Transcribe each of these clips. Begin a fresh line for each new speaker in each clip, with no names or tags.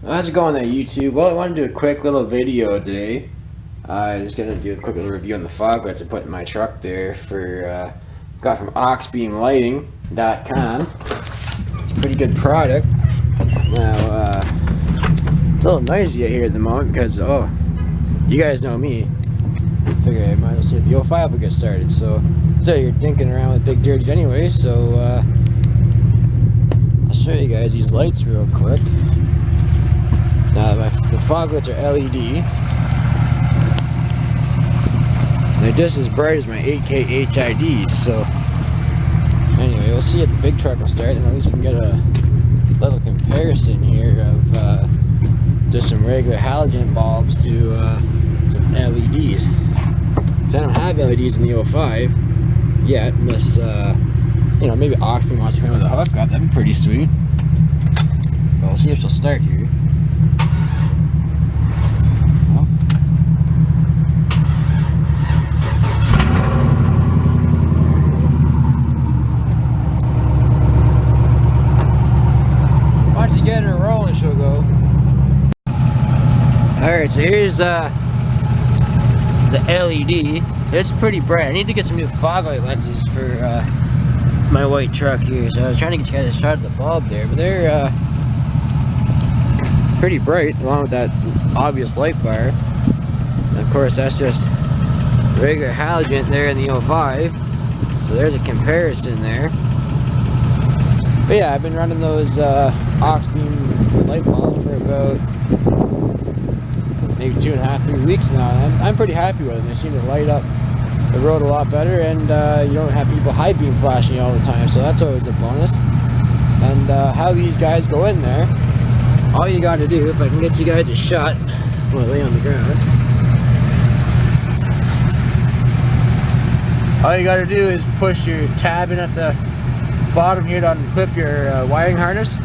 How's it going there, YouTube? Well, I want to do a quick little video today. I'm just going to do a quick little review on the fog lights I put in my truck there for, got from Auxbeam.com. It's a pretty good product. Now, it's a little noisy out here at the moment because, you guys know me. I figure I might as well see if the 05 will get started. So you're dinking around with big dirties anyway, so, I'll show you guys these lights real quick. Now, the fog lights are LED. They're just as bright as my 8K HIDs, so anyway, we'll see if the big truck will start, and at least we can get a little comparison here of just some regular halogen bulbs to some LEDs. So I don't have LEDs in the 05 yet, unless, you know, maybe Auxbeam wants to come with a hookup. That'd be pretty sweet. But we'll see if she'll start here. Once you get her rolling, she'll go. Alright, so here's the LED. So it's pretty bright. I need to get some new fog light lenses for my white truck here. So I was trying to get you guys a shot of the bulb there, but they're pretty bright along with that obvious light bar. And of course, that's just regular halogen there in the 05. So there's a comparison there. But yeah, I've been running those Auxbeam light bulbs for about maybe 2.5, 3 weeks now. I'm pretty happy with them. They seem to light up the road a lot better, and you don't have people high beam flashing you all the time, so that's always a bonus. And how these guys go in there, all you got to do, if I can get you guys a shot while I lay on the ground, all you got to do is push your tab in at the bottom here to unclip your wiring harness,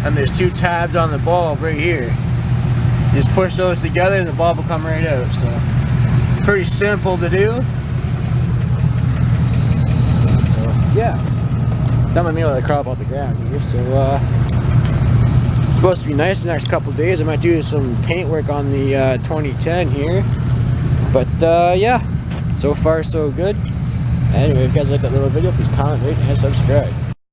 and there's two tabs on the bulb right here. You just push those together and the bulb will come right out. So pretty simple to do. So yeah, done my meal. I crawl out the ground here. So it's supposed to be nice the next couple days. I might do some paint work on the 2010 here, but yeah, so far so good. Anyway, if you guys like that little video, please comment, rate, and subscribe.